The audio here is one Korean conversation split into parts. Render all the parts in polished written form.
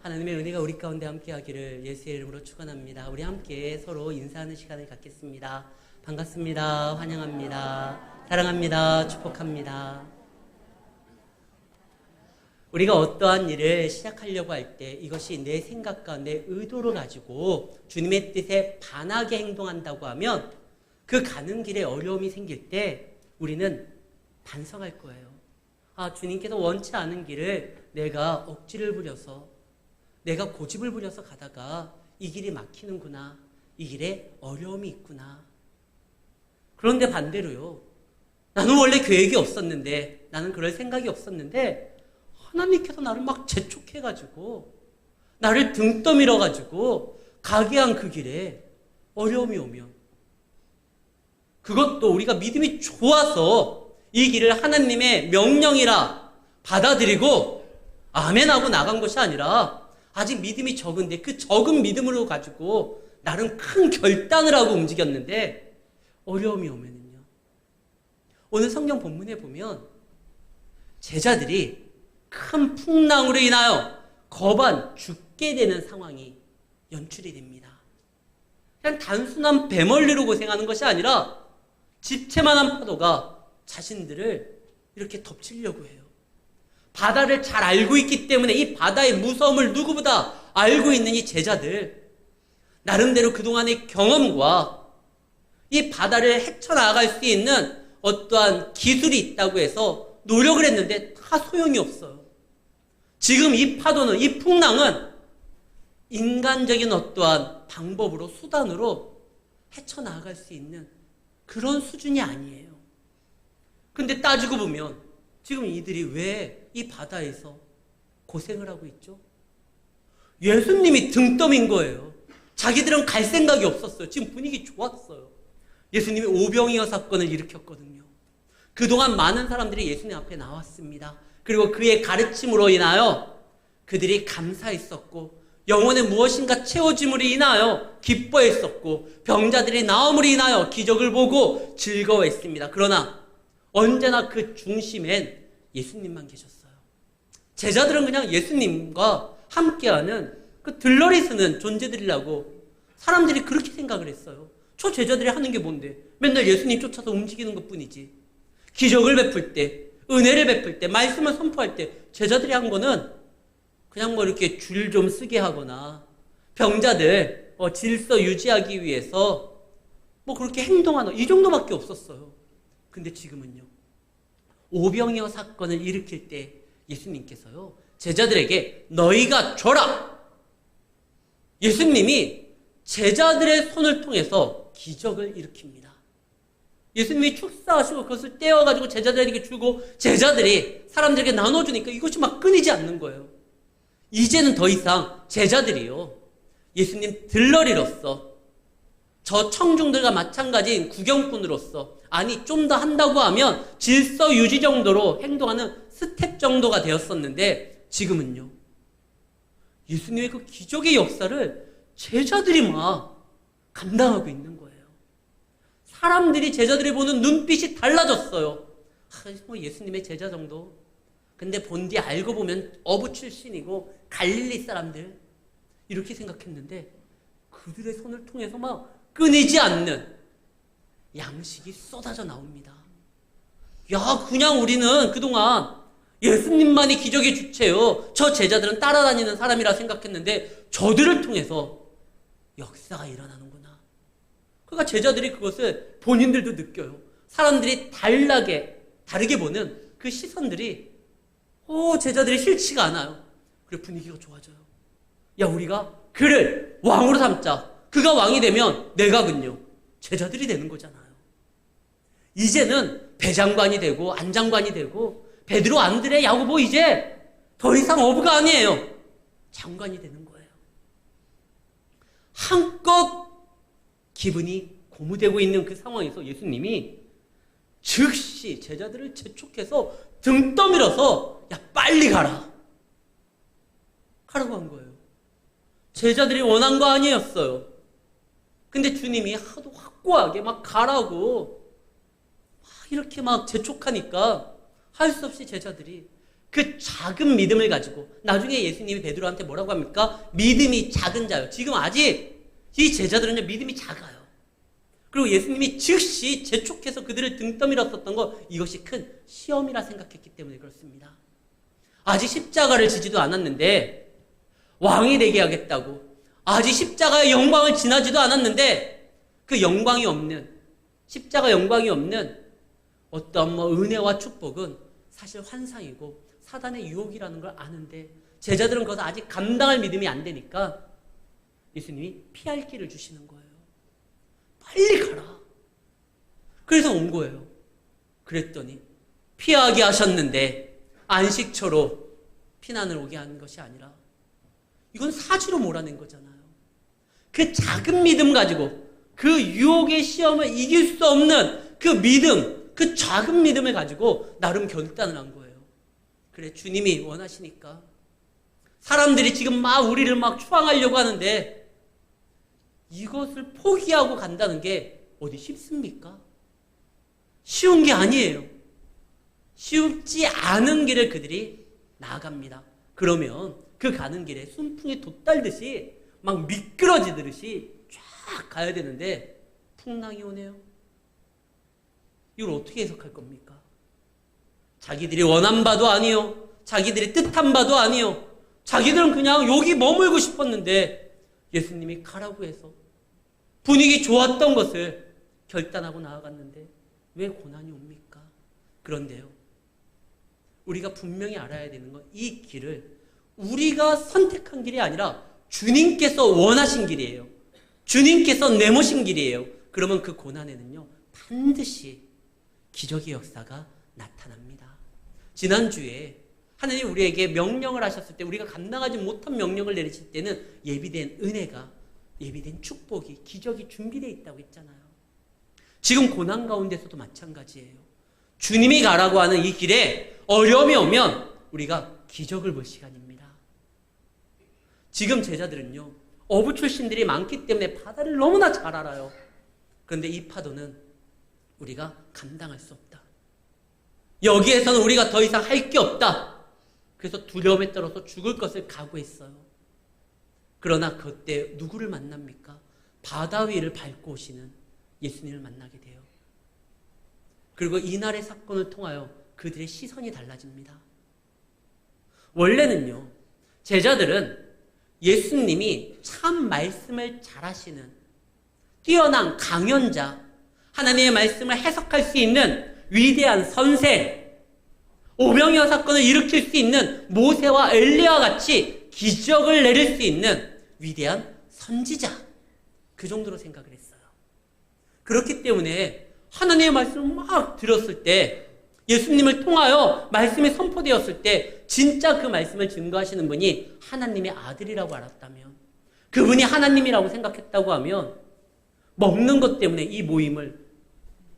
하나님의 은혜가 우리 가운데 함께하기를 예수의 이름으로 축원합니다. 우리 함께 서로 인사하는 시간을 갖겠습니다. 반갑습니다. 환영합니다. 사랑합니다. 축복합니다. 우리가 어떠한 일을 시작하려고 할 때 이것이 내 생각과 내 의도를 가지고 주님의 뜻에 반하게 행동한다고 하면 그 가는 길에 어려움이 생길 때 우리는 반성할 거예요. 아, 주님께서 원치 않은 길을 내가 억지를 부려서, 내가 고집을 부려서 가다가 이 길이 막히는구나, 이 길에 어려움이 있구나. 그런데 반대로요, 나는 원래 계획이 없었는데, 나는 그럴 생각이 없었는데 하나님께서 나를 막 재촉해가지고 나를 등 떠밀어가지고 가게 한 그 길에 어려움이 오면, 그것도 우리가 믿음이 좋아서 이 길을 하나님의 명령이라 받아들이고 아멘하고 나간 것이 아니라 아직 믿음이 적은데 그 적은 믿음으로 가지고 나름 큰 결단을 하고 움직였는데 어려움이 오면은요, 오늘 성경 본문에 보면 제자들이 큰 풍랑으로 인하여 거반 죽게 되는 상황이 연출이 됩니다. 그냥 단순한 배멀리로 고생하는 것이 아니라 집채만한 파도가 자신들을 이렇게 덮치려고 해요. 바다를 잘 알고 있기 때문에 이 바다의 무서움을 누구보다 알고 있는 이 제자들, 나름대로 그동안의 경험과 이 바다를 헤쳐나갈 수 있는 어떠한 기술이 있다고 해서 노력을 했는데 다 소용이 없어요. 지금 이 파도는, 이 풍랑은 인간적인 어떠한 방법으로, 수단으로 헤쳐나갈 수 있는 그런 수준이 아니에요. 근데 따지고 보면 지금 이들이 왜 이 바다에서 고생을 하고 있죠? 예수님이 등 떠민 거예요. 자기들은 갈 생각이 없었어요. 지금 분위기 좋았어요. 예수님이 오병이어 사건을 일으켰거든요. 그동안 많은 사람들이 예수님 앞에 나왔습니다. 그리고 그의 가르침으로 인하여 그들이 감사했었고, 영혼에 무엇인가 채워짐으로 인하여 기뻐했었고, 병자들이 나옴으로 인하여 기적을 보고 즐거워했습니다. 그러나 언제나 그 중심엔 예수님만 계셨어요. 제자들은 그냥 예수님과 함께하는 그 들러리 쓰는 존재들이라고 사람들이 그렇게 생각을 했어요. 저 제자들이 하는 게 뭔데? 맨날 예수님 쫓아서 움직이는 것 뿐이지. 기적을 베풀 때, 은혜를 베풀 때, 말씀을 선포할 때 제자들이 한 거는 그냥 뭐 이렇게 줄 좀 쓰게 하거나 병자들 질서 유지하기 위해서 뭐 그렇게 행동하는, 이 정도밖에 없었어요. 근데 지금은요, 오병이어 사건을 일으킬 때 예수님께서요, 제자들에게 너희가 줘라! 예수님이 제자들의 손을 통해서 기적을 일으킵니다. 예수님이 축사하시고 그것을 떼어가지고 제자들에게 주고 제자들이 사람들에게 나눠주니까 이것이 막 끊이지 않는 거예요. 이제는 더 이상 제자들이요, 예수님 들러리로서, 저 청중들과 마찬가지인 구경꾼으로서, 아니 좀 더 한다고 하면 질서 유지 정도로 행동하는 스텝 정도가 되었었는데, 지금은요, 예수님의 그 기적의 역사를 제자들이 막 감당하고 있는 거예요. 사람들이 제자들이 보는 눈빛이 달라졌어요. 뭐 예수님의 제자 정도, 근데 본디 알고 보면 어부 출신이고 갈릴리 사람들, 이렇게 생각했는데 그들의 손을 통해서 막 끊이지 않는 양식이 쏟아져 나옵니다. 야, 그냥 우리는 그동안 예수님만이 기적의 주체요, 저 제자들은 따라다니는 사람이라 생각했는데 저들을 통해서 역사가 일어나는구나. 그러니까 제자들이 그것을 본인들도 느껴요. 사람들이 다르게 보는 그 시선들이 제자들이 싫지가 않아요. 그래, 분위기가 좋아져요. 야, 우리가 그를 왕으로 삼자. 그가 왕이 되면 내가군요, 제자들이 되는 거잖아요. 이제는 배장관이 되고 안장관이 되고 베드로, 안드레, 야고보 이제 더 이상 어부가 아니에요. 장관이 되는 거예요. 한껏 기분이 고무되고 있는 그 상황에서 예수님이 즉시 제자들을 재촉해서 등 떠밀어서 야, 빨리 가라. 가라고 한 거예요. 제자들이 원한 거 아니었어요. 근데 주님이 하도 확고하게 막 가라고 막 이렇게 막 재촉하니까 할 수 없이 제자들이 그 작은 믿음을 가지고 나중에 예수님이 베드로한테 뭐라고 합니까? 믿음이 작은 자요. 지금 아직 이 제자들은요 믿음이 작아요. 그리고 예수님이 즉시 재촉해서 그들을 등 떠밀었었던 거 이것이 큰 시험이라 생각했기 때문에 그렇습니다. 아직 십자가를 지지도 않았는데 왕이 되게 하겠다고 아직 십자가의 영광을 지나지도 않았는데 그 영광이 없는 십자가 영광이 없는 어떤 은혜와 축복은 사실 환상이고 사단의 유혹이라는 걸 아는데 제자들은 그것을 아직 감당할 믿음이 안 되니까 예수님이 피할 길을 주시는 거예요. 빨리 가라. 그래서 온 거예요. 그랬더니 피하게 하셨는데 안식처로 피난을 오게 한 것이 아니라 이건 사지로 몰아낸 거잖아요. 그 작은 믿음 가지고 그 유혹의 시험을 이길 수 없는 그 믿음, 그 작은 믿음을 가지고 나름 결단을 한 거예요. 그래, 주님이 원하시니까. 사람들이 지금 막 우리를 막 추앙하려고 하는데 이것을 포기하고 간다는 게 어디 쉽습니까? 쉬운 게 아니에요. 쉽지 않은 길을 그들이 나아갑니다. 그러면 그 가는 길에 순풍이 돛달듯이 막 미끄러지듯이 쫙 가야 되는데 풍랑이 오네요. 이걸 어떻게 해석할 겁니까? 자기들이 원한 바도 아니요. 자기들이 뜻한 바도 아니요. 자기들은 그냥 여기 머물고 싶었는데 예수님이 가라고 해서 분위기 좋았던 것을 결단하고 나아갔는데 왜 고난이 옵니까? 그런데요. 우리가 분명히 알아야 되는 건 이 길을 우리가 선택한 길이 아니라 주님께서 원하신 길이에요. 주님께서 내모신 길이에요. 그러면 그 고난에는요. 반드시 기적의 역사가 나타납니다. 지난주에 하나님 우리에게 명령을 하셨을 때 우리가 감당하지 못한 명령을 내리실 때는 예비된 은혜가 예비된 축복이 기적이 준비되어 있다고 했잖아요. 지금 고난 가운데서도 마찬가지예요. 주님이 가라고 하는 이 길에 어려움이 오면 우리가 기적을 볼 시간입니다. 지금 제자들은요. 어부 출신들이 많기 때문에 바다를 너무나 잘 알아요. 그런데 이 파도는 우리가 감당할 수 없다. 여기에서는 우리가 더 이상 할 게 없다. 그래서 두려움에 떨어서 죽을 것을 각오했어요. 그러나 그때 누구를 만납니까? 바다 위를 밟고 오시는 예수님을 만나게 돼요. 그리고 이날의 사건을 통하여 그들의 시선이 달라집니다. 원래는요. 제자들은 예수님이 참 말씀을 잘하시는 뛰어난 강연자, 하나님의 말씀을 해석할 수 있는 위대한 선생, 오병이어 사건을 일으킬 수 있는 모세와 엘리야와 같이 기적을 내릴 수 있는 위대한 선지자, 그 정도로 생각을 했어요. 그렇기 때문에 하나님의 말씀을 막 들었을 때 예수님을 통하여 말씀이 선포되었을 때 진짜 그 말씀을 증거하시는 분이 하나님의 아들이라고 알았다면, 그분이 하나님이라고 생각했다고 하면 먹는 것 때문에 이 모임을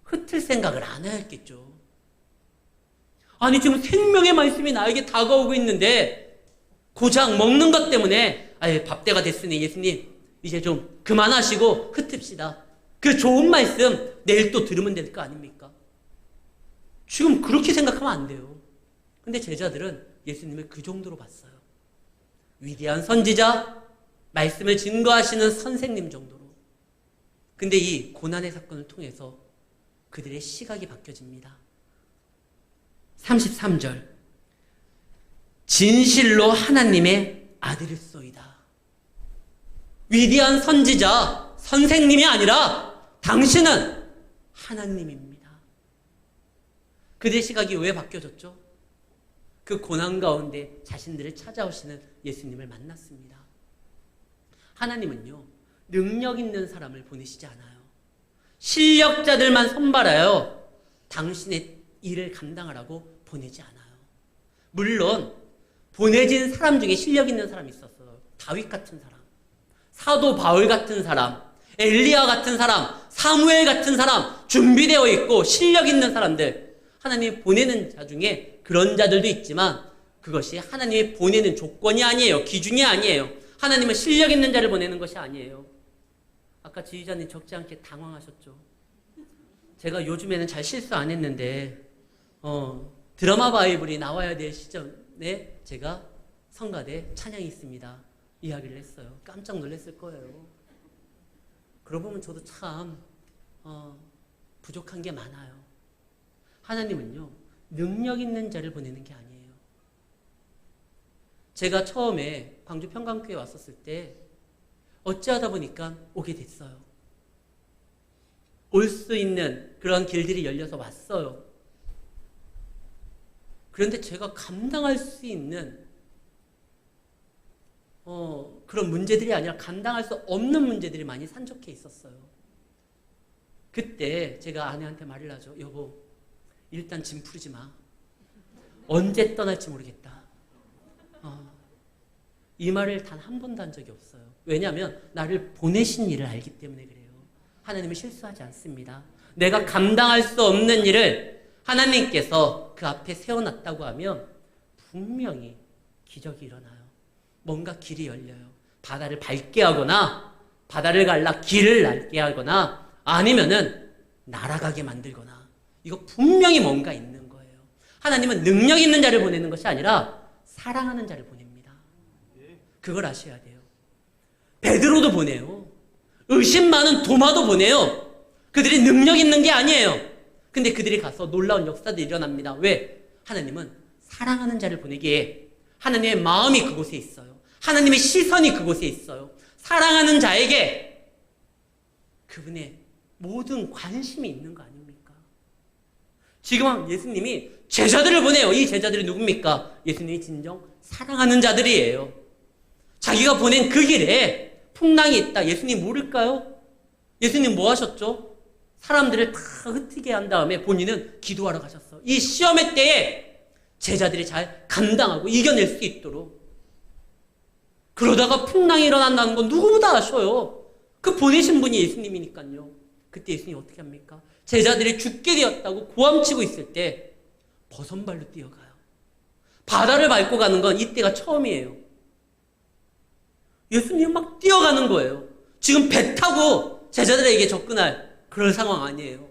흩을 생각을 안 했겠죠. 아니 지금 생명의 말씀이 나에게 다가오고 있는데 고작 먹는 것 때문에 밥때가 됐으니 예수님 이제 좀 그만하시고 흩읍시다. 그 좋은 말씀 내일 또 들으면 될 거 아닙니까? 지금 그렇게 생각하면 안 돼요. 근데 제자들은 예수님을 그 정도로 봤어요. 위대한 선지자, 말씀을 증거하시는 선생님 정도로. 근데 이 고난의 사건을 통해서 그들의 시각이 바뀌어집니다. 33절. 진실로 하나님의 아들일소이다. 위대한 선지자, 선생님이 아니라 당신은 하나님입니다. 그들의 시각이 왜 바뀌어졌죠? 그 고난 가운데 자신들을 찾아오시는 예수님을 만났습니다. 하나님은요, 능력 있는 사람을 보내시지 않아요. 실력자들만 선발하여 당신의 일을 감당하라고 보내지 않아요. 물론 보내진 사람 중에 실력 있는 사람이 있었어요. 다윗 같은 사람, 사도 바울 같은 사람, 엘리야 같은 사람, 사무엘 같은 사람, 준비되어 있고 실력 있는 사람들, 하나님이 보내는 자 중에 그런 자들도 있지만 그것이 하나님이 보내는 조건이 아니에요. 기준이 아니에요. 하나님은 실력 있는 자를 보내는 것이 아니에요. 아까 지휘자님 적지 않게 당황하셨죠. 제가 요즘에는 잘 실수 안 했는데 드라마 바이블이 나와야 될 네, 제가 성가대 찬양이 있습니다. 이야기를 했어요. 깜짝 놀랐을 거예요. 그러고 보면 저도 참 부족한 게 많아요. 하나님은요, 능력 있는 자를 보내는 게 아니에요. 제가 처음에 광주 평강교회 왔었을 때 어찌하다 보니까 오게 됐어요. 올 수 있는 그런 길들이 열려서 왔어요. 그런데 제가 감당할 수 있는 그런 문제들이 아니라 감당할 수 없는 문제들이 많이 산적해 있었어요. 그때 제가 아내한테 말을 하죠. 여보, 일단 짐 풀지 마. 언제 떠날지 모르겠다. 이 말을 단 한 번도 한 적이 없어요. 왜냐하면 나를 보내신 일을 알기 때문에 그래요. 하나님은 실수하지 않습니다. 내가 감당할 수 없는 일을 하나님께서 그 앞에 세워놨다고 하면 분명히 기적이 일어나요. 뭔가 길이 열려요. 바다를 밟게 하거나 바다를 갈라 길을 낡게 하거나 아니면은 날아가게 만들거나 이거 분명히 뭔가 있는 거예요. 하나님은 능력 있는 자를 보내는 것이 아니라 사랑하는 자를 보냅니다. 그걸 아셔야 돼요. 베드로도 보내요. 의심 많은 도마도 보내요. 그들이 능력 있는 게 아니에요. 근데 그들이 가서 놀라운 역사들이 일어납니다. 왜? 하나님은 사랑하는 자를 보내기에 하나님의 마음이 그곳에 있어요. 하나님의 시선이 그곳에 있어요. 사랑하는 자에게 그분의 모든 관심이 있는 거 아닙니까? 지금 예수님이 제자들을 보내요. 이 제자들이 누굽니까? 예수님이 진정 사랑하는 자들이에요. 자기가 보낸 그 길에 풍랑이 있다. 예수님 모를까요? 예수님 뭐 하셨죠? 사람들을 다 흩트게 한 다음에 본인은 기도하러 가셨어. 이 시험의 때에 제자들이 잘 감당하고 이겨낼 수 있도록. 그러다가 풍랑이 일어난다는 건 누구보다 아셔요. 그 보내신 분이 예수님이니까요. 그때 예수님이 어떻게 합니까? 제자들이 죽게 되었다고 고함치고 있을 때 버선발로 뛰어가요. 바다를 밟고 가는 건 이때가 처음이에요. 예수님 막 뛰어가는 거예요. 지금 배 타고 제자들에게 접근할 그런 상황 아니에요.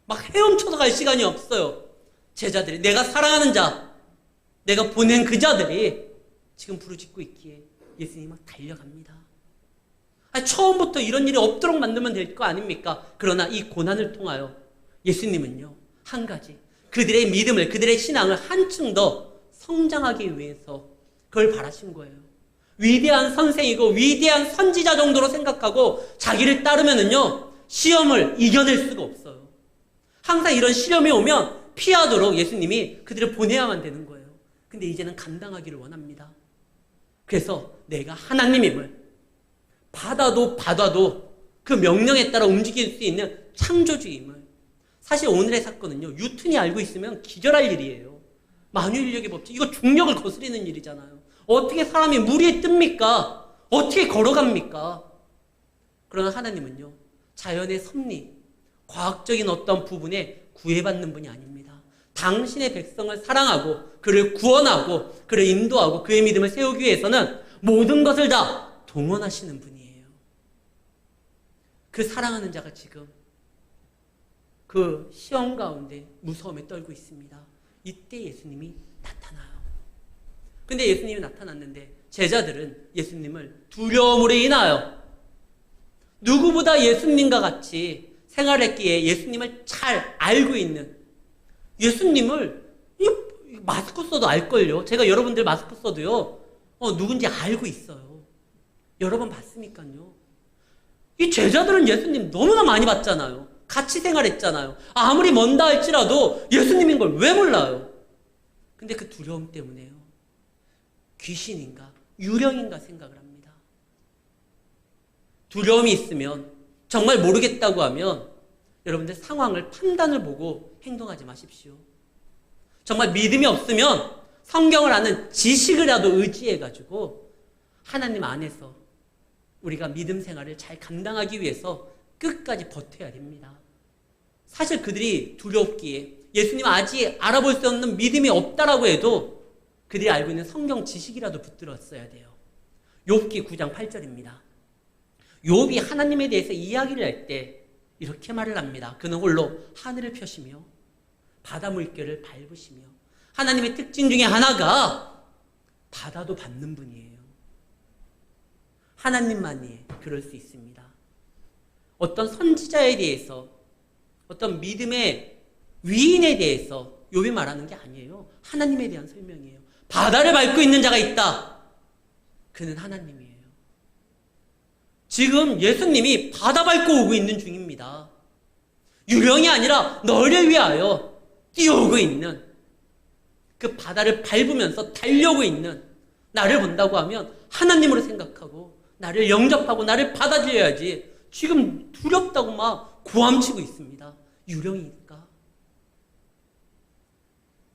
막 헤엄쳐서 갈 시간이 없어요. 제자들이, 내가 사랑하는 자, 내가 보낸 그 자들이 지금 부르짖고 있기에 예수님이 막 달려갑니다. 처음부터 이런 일이 없도록 만들면 될 거 아닙니까? 그러나 이 고난을 통하여 예수님은요, 한 가지, 그들의 믿음을, 그들의 신앙을 한층 더 성장하기 위해서 그걸 바라신 거예요. 위대한 선생이고 위대한 선지자 정도로 생각하고 자기를 따르면은요, 시험을 이겨낼 수가 없어요. 항상 이런 시험이 오면 피하도록 예수님이 그들을 보내야만 되는 거예요. 근데 이제는 감당하기를 원합니다. 그래서 내가 하나님임을, 바다도 그 명령에 따라 움직일 수 있는 창조주임을, 사실 오늘의 사건은요, 뉴턴이 알고 있으면 기절할 일이에요. 만유인력의 법칙, 이거 중력을 거스리는 일이잖아요. 어떻게 사람이 물 위에 뜹니까? 어떻게 걸어갑니까? 그러나 하나님은요, 자연의 섭리, 과학적인 어떤 부분에 구애받는 분이 아닙니다. 당신의 백성을 사랑하고 그를 구원하고 그를 인도하고 그의 믿음을 세우기 위해서는 모든 것을 다 동원하시는 분이에요. 그 사랑하는 자가 지금 그 시험 가운데 무서움에 떨고 있습니다. 이때 예수님이 나타나요. 근데 예수님이 나타났는데 제자들은 예수님을 두려움으로 인하여 누구보다 예수님과 같이 생활했기에 예수님을 잘 알고 있는, 예수님을 마스크 써도 알걸요. 제가 여러분들 마스크 써도요, 누군지 알고 있어요. 여러 번 봤으니까요. 이 제자들은 예수님 너무나 많이 봤잖아요. 같이 생활했잖아요. 아무리 먼다 할지라도 예수님인 걸 왜 몰라요? 근데 그 두려움 때문에요, 귀신인가 유령인가 생각을 합니다. 두려움이 있으면, 정말 모르겠다고 하면 여러분들 상황을, 판단을 보고 행동하지 마십시오. 정말 믿음이 없으면 성경을 아는 지식이라도 의지해가지고 하나님 안에서 우리가 믿음 생활을 잘 감당하기 위해서 끝까지 버텨야 됩니다. 사실 그들이 두렵기에 예수님 아직 알아볼 수 없는 믿음이 없다라고 해도 그들이 알고 있는 성경 지식이라도 붙들었어야 돼요. 욥기 9장 8절입니다. 욥이 하나님에 대해서 이야기를 할 때 이렇게 말을 합니다. 그는 홀로 하늘을 펴시며 바다 물결을 밟으시며, 하나님의 특징 중에 하나가 받아도 받는 분이에요. 하나님만이 그럴 수 있습니다. 어떤 선지자에 대해서, 어떤 믿음의 위인에 대해서 욥이 말하는 게 아니에요. 하나님에 대한 설명이에요. 바다를 밟고 있는 자가 있다. 그는 하나님이에요. 지금 예수님이 바다 밟고 오고 있는 중입니다. 유령이 아니라 너를 위하여 뛰어오고 있는, 그 바다를 밟으면서 달려오고 있는 나를 본다고 하면 하나님으로 생각하고 나를 영접하고 나를 받아들여야지, 지금 두렵다고 막 고함치고 있습니다. 유령이니까.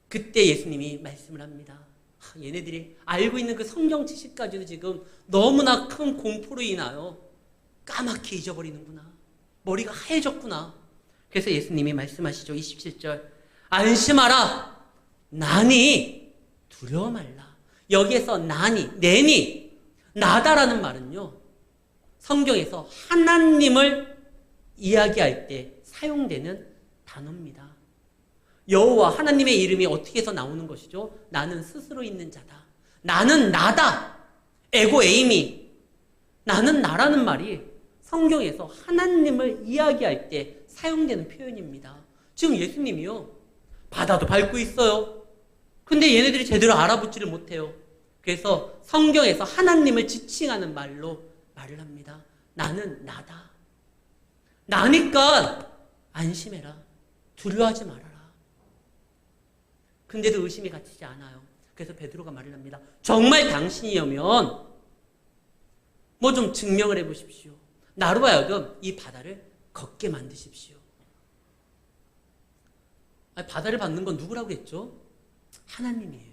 그때 예수님이 말씀을 합니다. 얘네들이 알고 있는 그 성경 지식까지도 지금 너무나 큰 공포로 인하여 까맣게 잊어버리는구나. 머리가 하얘졌구나. 그래서 예수님이 말씀하시죠. 27절. 안심하라. 나니 두려워 말라. 여기에서 나니, 내니, 나다라는 말은요, 성경에서 하나님을 이야기할 때 사용되는 단어입니다. 여호와 하나님의 이름이 어떻게 해서 나오는 것이죠? 나는 스스로 있는 자다. 나는 나다. 에고 에이미. 나는 나라는 말이 성경에서 하나님을 이야기할 때 사용되는 표현입니다. 지금 예수님이요, 바다도 밟고 있어요. 근데 얘네들이 제대로 알아보지를 못해요. 그래서 성경에서 하나님을 지칭하는 말로 말을 합니다. 나는 나다. 나니까 안심해라. 두려워하지 말아라. 근데도 의심이 갇히지 않아요. 그래서 베드로가 말을 합니다. 정말 당신이라면 뭐 좀 증명을 해보십시오. 나로 하여금 이 바다를 걷게 만드십시오. 아니, 바다를 밟는 건 누구라고 했죠? 하나님이에요.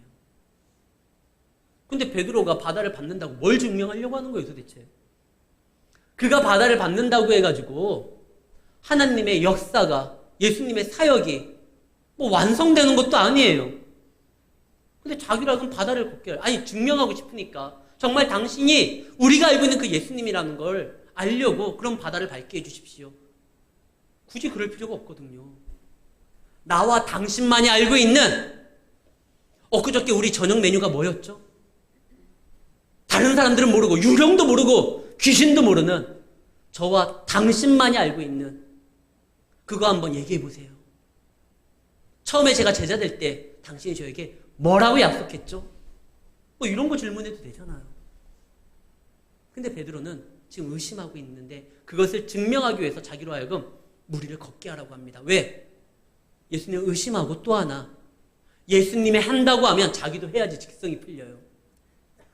근데 베드로가 바다를 밟는다고 뭘 증명하려고 하는 거예요, 도대체? 그가 바다를 밟는다고 해가지고 하나님의 역사가, 예수님의 사역이 뭐 완성되는 것도 아니에요. 근데 자기라고는 바다를 걷게, 아니, 증명하고 싶으니까 정말 당신이 우리가 알고 있는 그 예수님이라는 걸 알려고 그럼 바다를 밟게 해주십시오. 굳이 그럴 필요가 없거든요. 나와 당신만이 알고 있는, 엊그저께 우리 저녁 메뉴가 뭐였죠? 다른 사람들은 모르고 유령도 모르고 귀신도 모르는 저와 당신만이 알고 있는 그거 한번 얘기해 보세요. 처음에 제가 제자 될 때 당신이 저에게 뭐라고 약속했죠? 뭐 이런 거 질문해도 되잖아요. 근데 베드로는 지금 의심하고 있는데 그것을 증명하기 위해서 자기로 하여금 무리를 걷게 하라고 합니다. 왜? 예수님 의심하고 또 하나, 예수님이 한다고 하면 자기도 해야지 직성이 풀려요.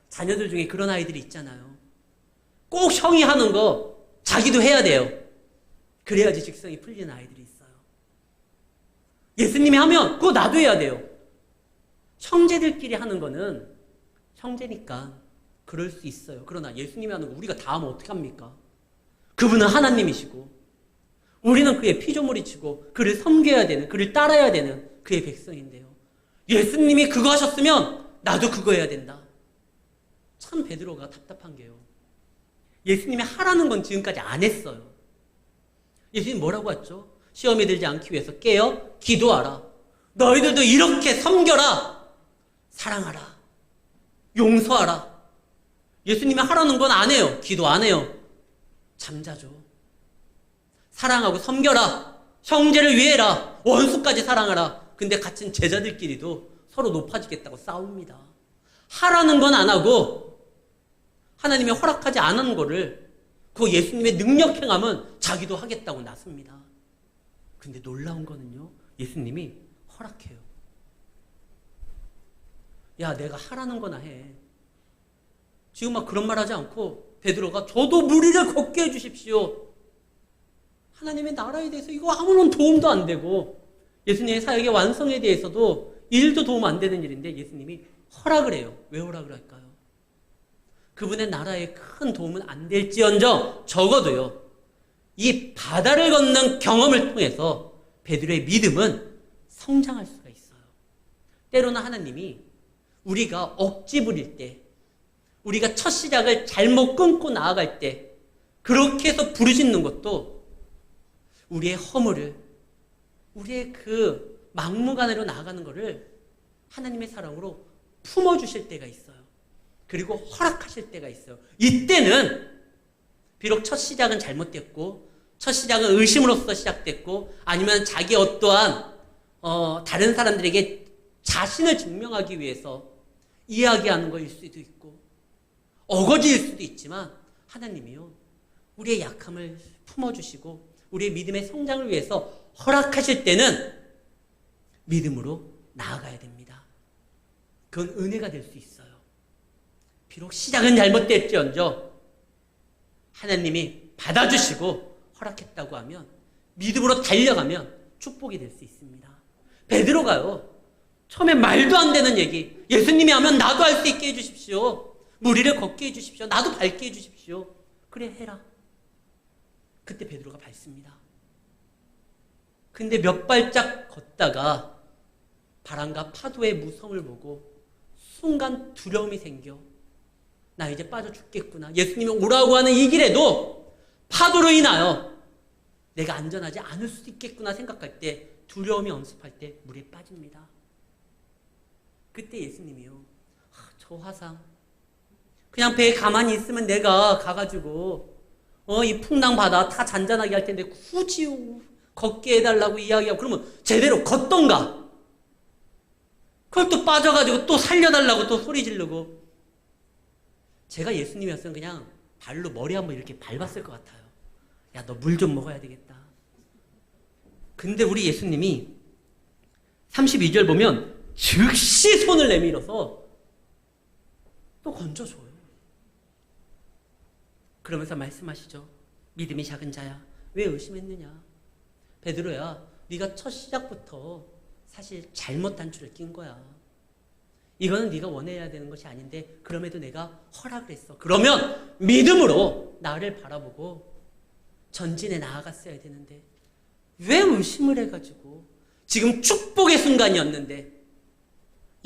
자녀들 중에 그런 아이들이 있잖아요. 꼭 형이 하는 거 자기도 해야 돼요. 그래야지 직성이 풀리는 아이들이 있어요. 예수님이 하면 그거 나도 해야 돼요. 형제들끼리 하는 거는 형제니까 그럴 수 있어요. 그러나 예수님이 하는 거 우리가 다 하면 어떡합니까? 그분은 하나님이시고 우리는 그의 피조물이시고 그를 섬겨야 되는, 그를 따라야 되는 그의 백성인데요. 예수님이 그거 하셨으면 나도 그거 해야 된다. 참 베드로가 답답한 게요. 예수님이 하라는 건 지금까지 안 했어요. 예수님 뭐라고 했죠? 시험에 들지 않기 위해서 깨어 기도하라. 너희들도 이렇게 섬겨라. 사랑하라. 용서하라. 예수님이 하라는 건 안 해요. 기도 안 해요. 잠자죠. 사랑하고 섬겨라. 형제를 위해라. 원수까지 사랑하라. 근데 갇힌 제자들끼리도 서로 높아지겠다고 싸웁니다. 하라는 건 안 하고 하나님이 허락하지 않은 거를 그 예수님의 능력 행함은 자기도 하겠다고 나섭니다. 근데 놀라운 거는요, 예수님이 허락해요. 야, 내가 하라는 거나 해. 지금 막 그런 말 하지 않고 베드로가 저도 무리를 걷게 해주십시오. 하나님의 나라에 대해서 이거 아무런 도움도 안 되고 예수님의 사역의 완성에 대해서도 일도 도움 안 되는 일인데 예수님이 허락을 해요. 왜 허락을 할까요? 그분의 나라에 큰 도움은 안 될지언정 적어도요, 이 바다를 걷는 경험을 통해서 베드로의 믿음은 성장할 수가 있어요. 때로는 하나님이 우리가 억지 부릴 때, 우리가 첫 시작을 잘못 끊고 나아갈 때 그렇게 해서 부르짖는 것도 우리의 허물을, 우리의 그 막무가내로 나아가는 것을 하나님의 사랑으로 품어주실 때가 있어요. 그리고 허락하실 때가 있어요. 이때는 비록 첫 시작은 잘못됐고 첫 시작은 의심으로서 시작됐고 아니면 자기 어떠한 다른 사람들에게 자신을 증명하기 위해서 이야기하는 것일 수도 있고 어거지일 수도 있지만 하나님이요 우리의 약함을 품어주시고 우리의 믿음의 성장을 위해서 허락하실 때는 믿음으로 나아가야 됩니다. 그건 은혜가 될 수 있어요. 비록 시작은 잘못됐지언정 하나님이 받아주시고 허락했다고 하면 믿음으로 달려가면 축복이 될 수 있습니다. 베드로가요 처음에 말도 안 되는 얘기 예수님이 하면 나도 할 수 있게 해주십시오. 무리를 걷게 해주십시오. 나도 밟게 해주십시오. 그래 해라. 그때 베드로가 밟습니다. 근데 몇 발짝 걷다가 바람과 파도의 무성을 보고 순간 두려움이 생겨 나 이제 빠져 죽겠구나. 예수님이 오라고 하는 이 길에도 파도로 인하여 내가 안전하지 않을 수도 있겠구나 생각할 때 두려움이 엄습할 때 물에 빠집니다. 그때 예수님이요 저 화상 그냥 배에 가만히 있으면 내가 가가지고 이 풍랑 바다 다 잔잔하게 할 텐데 굳이 걷게 해달라고 이야기하고 그러면 제대로 걷던가 그걸 또 빠져가지고 또 살려달라고 또 소리 지르고 제가 예수님이었으면 그냥 발로 머리 한번 이렇게 밟았을 것 같아요. 야, 너 물 좀 먹어야 되겠다. 근데 우리 예수님이 32절 보면 즉시 손을 내밀어서 또 건져줘요. 그러면서 말씀하시죠. 믿음이 작은 자야, 왜 의심했느냐? 베드로야, 네가 첫 시작부터 사실 잘못한 줄을 낀 거야. 이거는 네가 원해야 되는 것이 아닌데 그럼에도 내가 허락을 했어. 그러면 믿음으로 나를 바라보고 전진해 나아갔어야 되는데 왜 의심을 해가지고 지금 축복의 순간이었는데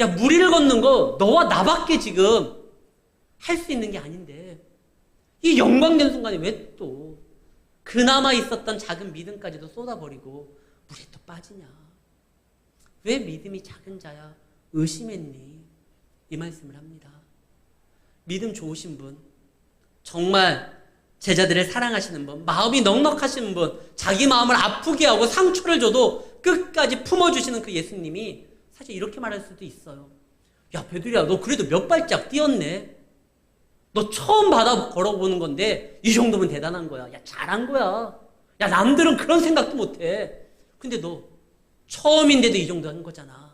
야 무리를 걷는 거 너와 나밖에 지금 할 수 있는 게 아닌데 이 영광된 순간에 왜 또 그나마 있었던 작은 믿음까지도 쏟아버리고 물에 또 빠지냐? 왜 믿음이 작은 자야 의심했니? 이 말씀을 합니다. 믿음 좋으신 분, 정말 제자들을 사랑하시는 분, 마음이 넉넉하신 분, 자기 마음을 아프게 하고 상처를 줘도 끝까지 품어주시는 그 예수님이 사실 이렇게 말할 수도 있어요. 야 베드로야 너 그래도 몇 발짝 뛰었네. 너 처음 바다 걸어보는 건데 이 정도면 대단한 거야. 야 잘한 거야. 야 남들은 그런 생각도 못해. 근데 너 처음인데도 이 정도 한 거잖아.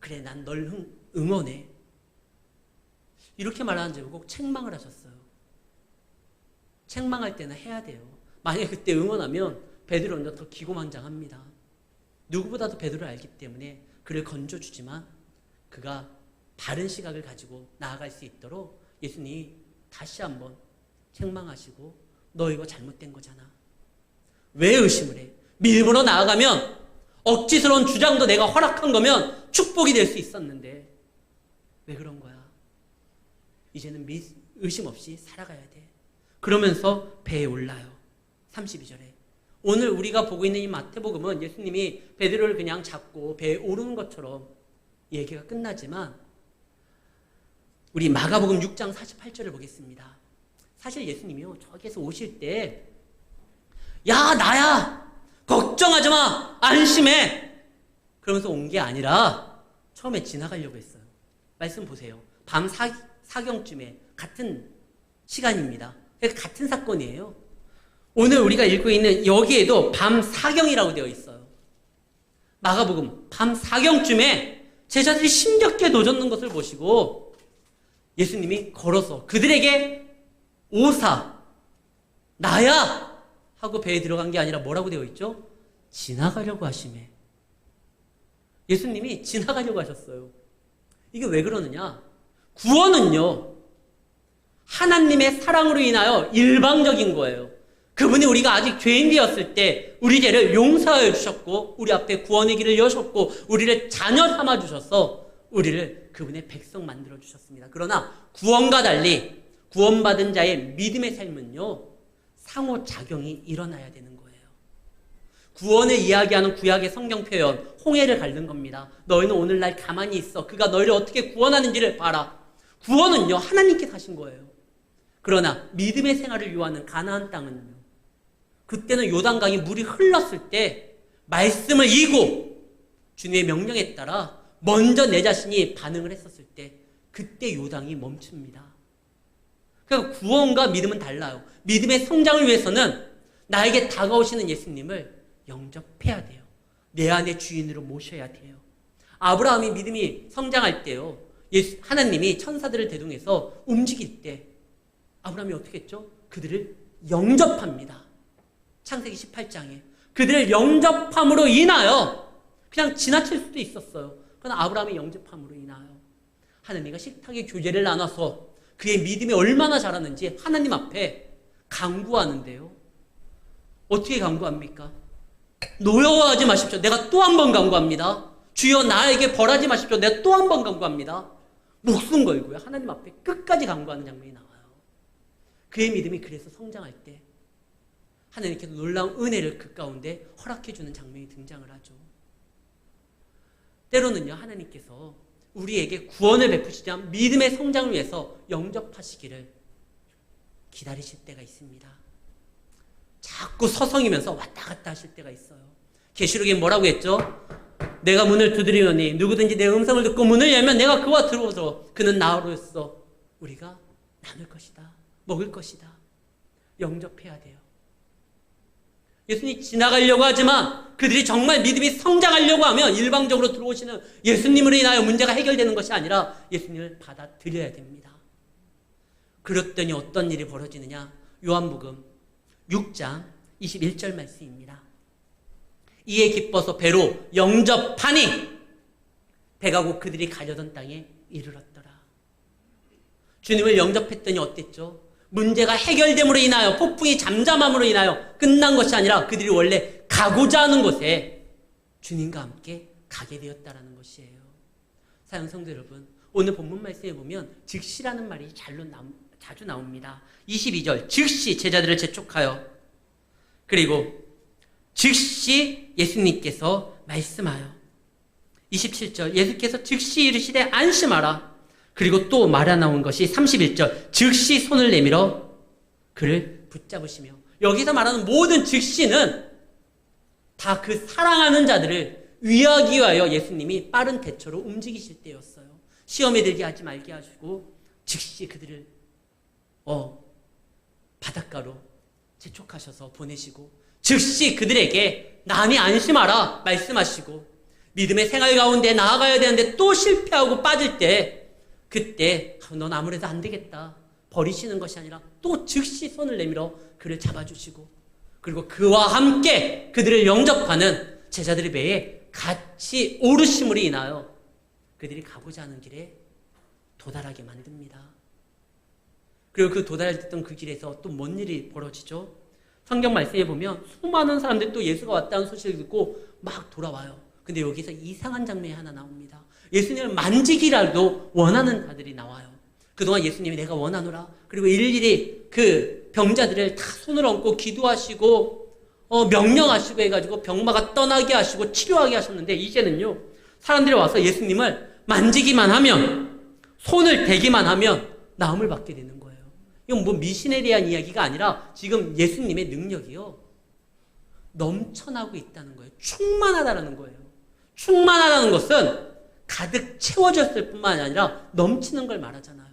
그래 난 널 응원해. 이렇게 말하는 줄 꼭 책망을 하셨어요. 책망할 때는 해야 돼요. 만약에 그때 응원하면 베드로는 더 기고만장합니다. 누구보다도 베드로를 알기 때문에 그를 건져주지만 그가 바른 시각을 가지고 나아갈 수 있도록 예수님이 다시 한번 책망하시고 너 이거 잘못된 거잖아. 왜 의심을 해? 믿음으로 나아가면 억지스러운 주장도 내가 허락한 거면 축복이 될 수 있었는데 왜 그런 거야? 이제는 의심 없이 살아가야 돼. 그러면서 배에 올라요. 32절에. 오늘 우리가 보고 있는 이 마태복음은 예수님이 베드로를 그냥 잡고 배에 오르는 것처럼 얘기가 끝나지만 우리 마가복음 6장 48절을 보겠습니다. 사실 예수님이요 저기에서 오실 때 야 나야 걱정하지 마 안심해 그러면서 온 게 아니라 처음에 지나가려고 했어요. 말씀 보세요. 밤 사경쯤에 같은 시간입니다. 같은 사건이에요. 오늘 우리가 읽고 있는 여기에도 밤 사경이라고 되어 있어요. 마가복음 밤 사경쯤에 제자들이 힘겹게 노젓는 것을 보시고 예수님이 걸어서 그들에게 오사 나야 하고 배에 들어간 게 아니라 뭐라고 되어 있죠? 지나가려고 하시매. 예수님이 지나가려고 하셨어요. 이게 왜 그러느냐? 구원은요 하나님의 사랑으로 인하여 일방적인 거예요. 그분이 우리가 아직 죄인 되었을 때 우리 죄를 용서하여 주셨고 우리 앞에 구원의 길을 여셨고 우리를 자녀 삼아 주셔서 우리를 그분의 백성 만들어 주셨습니다. 그러나 구원과 달리 구원받은 자의 믿음의 삶은요 상호작용이 일어나야 되는 거예요. 구원을 이야기하는 구약의 성경 표현 홍해를 갰는 겁니다. 너희는 오늘날 가만히 있어. 그가 너희를 어떻게 구원하는지를 봐라. 구원은요, 하나님께서 하신 거예요. 그러나 믿음의 생활을 요하는 가나안 땅은요, 그때는 요단강이 물이 흘렀을 때 말씀을 이고 주님의 명령에 따라 먼저 내 자신이 반응을 했었을 때 그때 요단이 멈춥니다. 그러니까 구원과 믿음은 달라요. 믿음의 성장을 위해서는 나에게 다가오시는 예수님을 영접해야 돼요. 내 안에 주인으로 모셔야 돼요. 아브라함이 믿음이 성장할 때요, 하나님이 천사들을 대동해서 움직일 때 아브라함이 어떻게 했죠? 그들을 영접합니다. 창세기 18장에 그들을 영접함으로 인하여 그냥 지나칠 수도 있었어요. 그러나 아브라함의 영접함으로 인하여 하나님과 식탁의 교제를 나눠서 그의 믿음이 얼마나 자랐는지 하나님 앞에 간구하는데요. 어떻게 간구합니까? 노여워하지 마십시오. 내가 또 한 번 간구합니다. 주여 나에게 벌하지 마십시오. 내가 또 한 번 간구합니다. 목숨 걸고요, 하나님 앞에 끝까지 간구하는 장면이 나와요. 그의 믿음이 그래서 성장할 때 하나님께서 놀라운 은혜를 그 가운데 허락해주는 장면이 등장을 하죠. 때로는요, 하나님께서 우리에게 구원을 베푸시자 믿음의 성장을 위해서 영접하시기를 기다리실 때가 있습니다. 자꾸 서성이면서 왔다 갔다 하실 때가 있어요. 계시록에 뭐라고 했죠? 내가 문을 두드리노니 누구든지 내 음성을 듣고 문을 열면 내가 그와 들어오서 그는 나로서 우리가 나눌 것이다. 먹을 것이다. 영접해야 돼요. 예수님이 지나가려고 하지만 그들이 정말 믿음이 성장하려고 하면 일방적으로 들어오시는 예수님으로 인하여 문제가 해결되는 것이 아니라 예수님을 받아들여야 됩니다. 그랬더니 어떤 일이 벌어지느냐? 요한복음 6장 21절 말씀입니다. 이에 기뻐서 배로 영접하니 배가 곧 그들이 가려던 땅에 이르렀더라. 주님을 영접했더니 어땠죠? 문제가 해결됨으로 인하여, 폭풍이 잠잠함으로 인하여 끝난 것이 아니라 그들이 원래 가고자 하는 곳에 주님과 함께 가게 되었다라는 것이에요. 사랑하는 성도 여러분, 오늘 본문 말씀에 보면 즉시라는 말이 자주 나옵니다. 22절, 즉시 제자들을 재촉하여, 그리고 즉시 예수님께서 말씀하여, 27절, 예수께서 즉시 이르시되 안심하라. 그리고 또 말아 나온 것이 31절, 즉시 손을 내밀어 그를 붙잡으시며. 여기서 말하는 모든 즉시는 다 그 사랑하는 자들을 위하기 위하여 예수님이 빠른 대처로 움직이실 때였어요. 시험에 들게 하지 말게 하시고 즉시 그들을 바닷가로 재촉하셔서 보내시고 즉시 그들에게 남이 안심하라 말씀하시고, 믿음의 생활 가운데 나아가야 되는데 또 실패하고 빠질 때 그때 넌 아무래도 안 되겠다 버리시는 것이 아니라 또 즉시 손을 내밀어 그를 잡아주시고, 그리고 그와 함께 그들을 영접하는 제자들의 배에 같이 오르심으로 인하여 그들이 가고자 하는 길에 도달하게 만듭니다. 그리고 그 도달했던 그 길에서 또 뭔 일이 벌어지죠? 성경 말씀에 보면 수많은 사람들이 또 예수가 왔다는 소식을 듣고 막 돌아와요. 근데 여기서 이상한 장면이 하나 나옵니다. 예수님을 만지기라도 원하는 자들이 나와요. 그동안 예수님이 내가 원하노라. 그리고 일일이 그 병자들을 다 손을 얹고 기도하시고 명령하시고 해가지고 병마가 떠나게 하시고 치료하게 하셨는데, 이제는요, 사람들이 와서 예수님을 만지기만 하면, 손을 대기만 하면 나음을 받게 되는 거예요. 이건 뭐 미신에 대한 이야기가 아니라 지금 예수님의 능력이요, 넘쳐나고 있다는 거예요. 충만하다는 거예요. 충만하다는 것은 가득 채워졌을 뿐만 아니라 넘치는 걸 말하잖아요.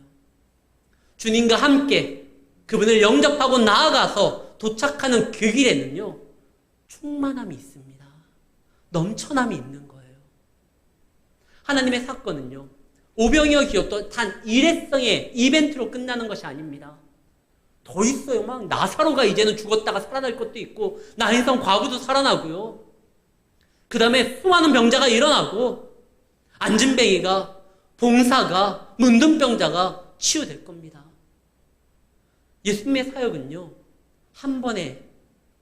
주님과 함께 그분을 영접하고 나아가서 도착하는 그 길에는요, 충만함이 있습니다. 넘쳐남이 있는 거예요. 하나님의 사건은요, 오병이어 기업도 단 일회성의 이벤트로 끝나는 것이 아닙니다. 더 있어요. 막 나사로가 이제는 죽었다가 살아날 것도 있고, 나인성 과부도 살아나고요. 그 다음에 수많은 병자가 일어나고, 안진뱅이가, 봉사가, 문둥병자가 치유될 겁니다. 예수님의 사역은요, 한 번의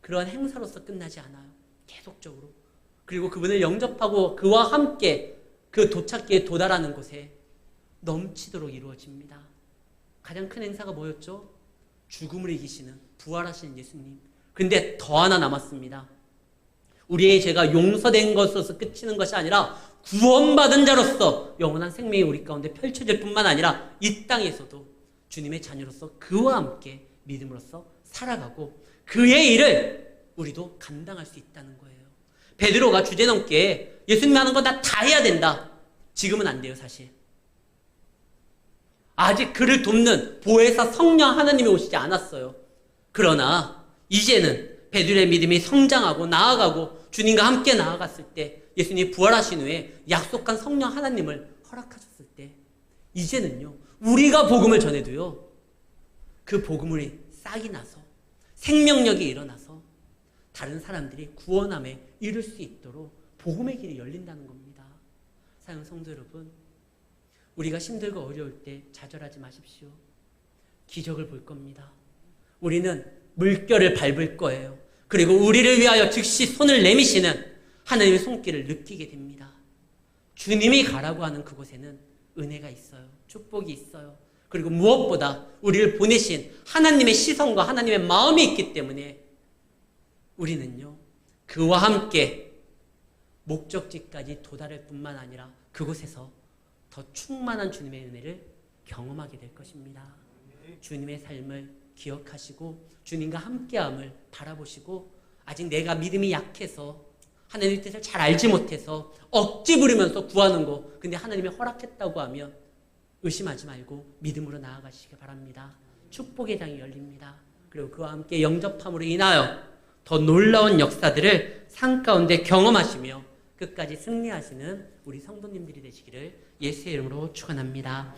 그러한 행사로서 끝나지 않아요. 계속적으로. 그리고 그분을 영접하고 그와 함께 그 도착기에 도달하는 곳에 넘치도록 이루어집니다. 가장 큰 행사가 뭐였죠? 죽음을 이기시는, 부활하시는 예수님. 근데 더 하나 남았습니다. 우리의 죄가 용서된 것으로서 끝이는 것이 아니라 구원받은 자로서 영원한 생명이 우리 가운데 펼쳐질 뿐만 아니라 이 땅에서도 주님의 자녀로서 그와 함께 믿음으로써 살아가고 그의 일을 우리도 감당할 수 있다는 거예요. 베드로가 주제넘게 예수님 하는 거 다 해야 된다. 지금은 안 돼요, 사실. 아직 그를 돕는 보혜사 성령 하나님이 오시지 않았어요. 그러나 이제는 베드로의 믿음이 성장하고 나아가고 주님과 함께 나아갔을 때 예수님이 부활하신 후에 약속한 성령 하나님을 허락하셨을 때 이제는요 우리가 복음을 전해도요 그 복음이 싹이 나서 생명력이 일어나서 다른 사람들이 구원함에 이룰 수 있도록 복음의 길이 열린다는 겁니다. 사랑하는 성도 여러분, 우리가 힘들고 어려울 때 좌절하지 마십시오. 기적을 볼 겁니다. 우리는 물결을 밟을 거예요. 그리고 우리를 위하여 즉시 손을 내미시는 하나님의 손길을 느끼게 됩니다. 주님이 가라고 하는 그곳에는 은혜가 있어요. 축복이 있어요. 그리고 무엇보다 우리를 보내신 하나님의 시선과 하나님의 마음이 있기 때문에 우리는요 그와 함께 목적지까지 도달할 뿐만 아니라 그곳에서 더 충만한 주님의 은혜를 경험하게 될 것입니다. 주님의 삶을 기억하시고 주님과 함께함을 바라보시고 아직 내가 믿음이 약해서 하나님의 뜻을 잘 알지 못해서 억지 부리면서 구하는 거 근데 하나님이 허락했다고 하면 의심하지 말고 믿음으로 나아가시기 바랍니다. 축복의 장이 열립니다. 그리고 그와 함께 영접함으로 인하여 더 놀라운 역사들을 삶 가운데 경험하시며 끝까지 승리하시는 우리 성도님들이 되시기를 예수의 이름으로 축원합니다.